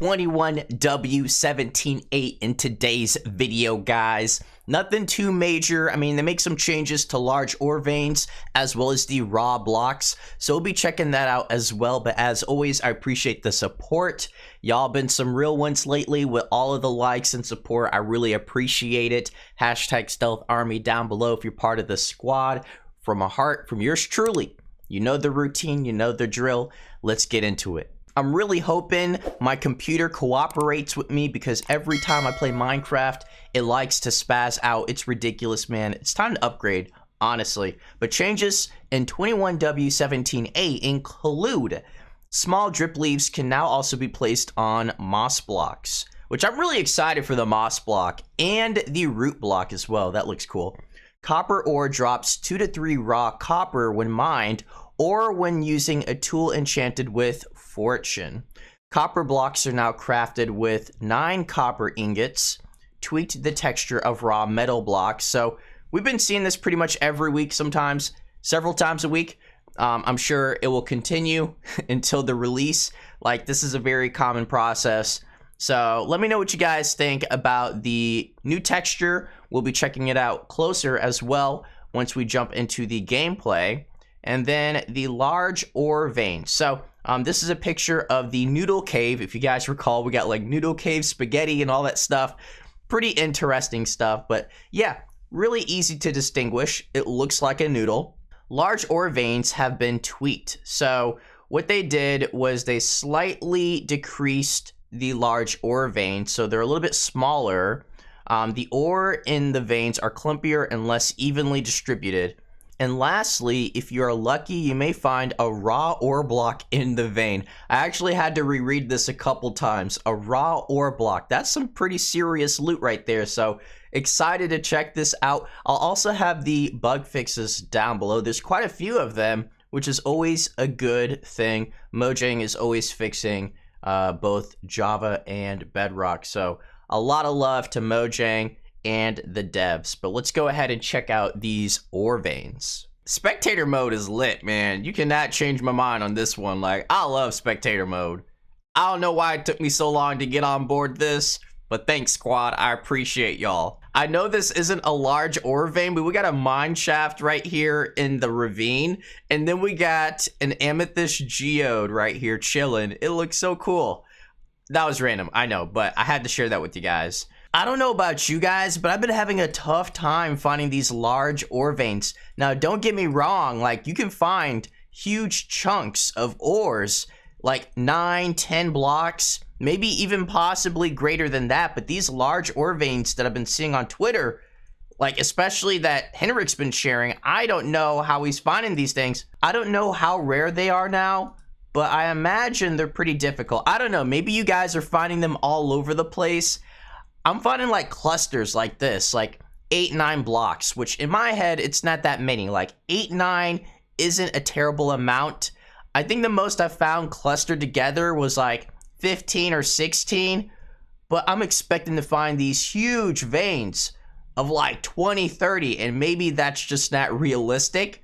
21W178 in today's video, guys. Nothing too major. I mean, they make some changes to large ore veins as well as the raw blocks, so we'll be checking that out as well. But as always, I appreciate the support. Y'all been some real ones lately with all of the likes and support. I really appreciate it. Hashtag Stealth Army down below if you're part of the squad. From a heart, from yours truly. You know the routine, you know the drill. Let's get into it. I'm really hoping my computer cooperates with me because every time I play Minecraft, it likes to spaz out. It's ridiculous, man. It's time to upgrade, honestly. But changes in 21W17A include small drip leaves can now also be placed on moss blocks, which I'm really excited for the moss block and the root block as well. That looks cool. Copper ore drops 2 to 3 raw copper when mined or when using a tool enchanted with fortune. Copper blocks are now crafted with 9 copper ingots, tweaked the texture of raw metal blocks. So we've been seeing this pretty much every week, sometimes several times a week. I'm sure it will continue until the release. Like, this is a very common process. So let me know what you guys think about the new texture. We'll be checking it out closer as well once we jump into the gameplay. And then the large ore vein. So this is a picture of the Noodle cave. If you guys recall, we got like Noodle cave spaghetti and all that stuff. Pretty interesting stuff, but yeah, really easy to distinguish. It looks like a noodle. Large ore veins have been tweaked. So what they did was they slightly decreased the large ore veins, so they're a little bit smaller. The ore in the veins are clumpier and less evenly distributed. And lastly, if you're lucky, you may find a raw ore block in the vein. I actually had to reread this a couple times. A raw ore block. That's some pretty serious loot right there. So excited to check this out. I'll also have the bug fixes down below. There's quite a few of them, which is always a good thing. Mojang is always fixing both Java and Bedrock. So a lot of love to Mojang and the devs. But let's go ahead and check out these ore veins. Spectator mode is lit, man. You cannot change my mind on this one. Like, I love spectator mode. I don't know why it took me so long to get on board this, but thanks, squad. I appreciate y'all. I know this isn't a large ore vein, but we got a mine shaft right here in the ravine, and then we got an amethyst geode right here chilling. It looks so cool. That was random, I know, but I had to share that with you guys. I don't know about you guys, but I've been having a tough time finding these large ore veins. Now, don't get me wrong, like, you can find huge chunks of ores, like 9, 10 blocks, maybe even possibly greater than that. But these large ore veins that I've been seeing on Twitter, like especially that Henrik's been sharing, I don't know how he's finding these things. I don't know how rare they are now, but I imagine they're pretty difficult. I don't know, maybe you guys are finding them all over the place. I'm finding like clusters like this, like 8, 9 blocks, which in my head, it's not that many. Like 8, 9 isn't a terrible amount. I think the most I've found clustered together was like 15 or 16, but I'm expecting to find these huge veins of like 20, 30, and maybe that's just not realistic.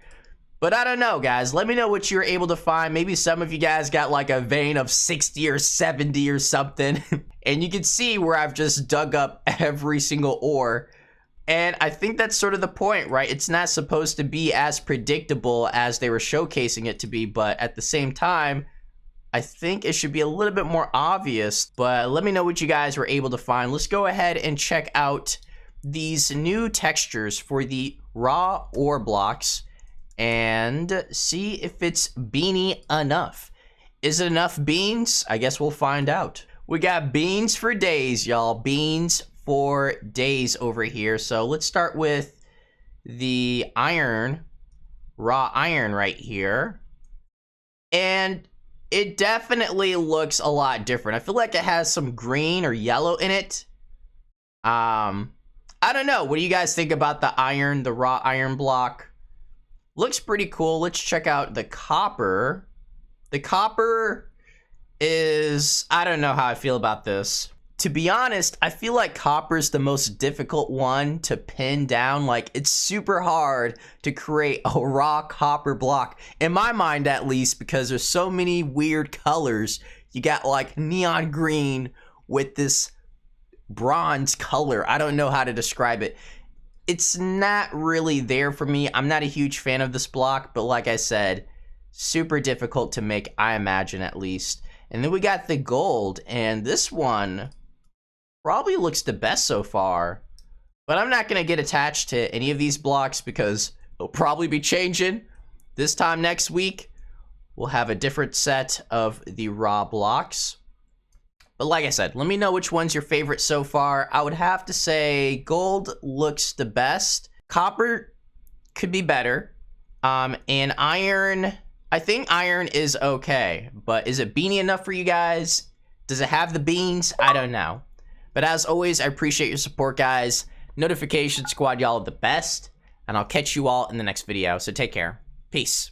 But I don't know, guys. Let me know what you're able to find. Maybe some of you guys got like a vein of 60 or 70 or something. And you can see where I've just dug up every single ore. And I think that's sort of the point, right? It's not supposed to be as predictable as they were showcasing it to be. But at the same time, I think it should be a little bit more obvious. But let me know what you guys were able to find. Let's go ahead and check out these new textures for the raw ore blocks and see if it's beany enough. Is it enough beans? I guess we'll find out. We got beans for days, y'all. Beans for days over here. So let's start with the iron, raw iron right here. And it definitely looks a lot different. I feel like it has some green or yellow in it. I don't know. What do you guys think about the iron, the raw iron block? Looks pretty cool. Let's check out the copper. The copper is, I don't know how I feel about this. To be honest, I feel like copper is the most difficult one to pin down. Like, it's super hard to create a raw copper block, in my mind at least, because there's so many weird colors you got like neon green with this bronze color. I don't know how to describe it. It's not really there for me. I'm not a huge fan of this block, but like I said, super difficult to make, I imagine, at least. And then we got the gold, and this one probably looks the best so far. But I'm not going to get attached to any of these blocks because it'll probably be changing. This time next week, we'll have a different set of the raw blocks. But like I said, let me know which one's your favorite so far. I would have to say gold looks the best. Copper could be better. And iron, I think iron is okay. But is it beanie enough for you guys? Does it have the beans? I don't know. But as always, I appreciate your support, guys. Notification squad, y'all are the best. And I'll catch you all in the next video. So take care. Peace.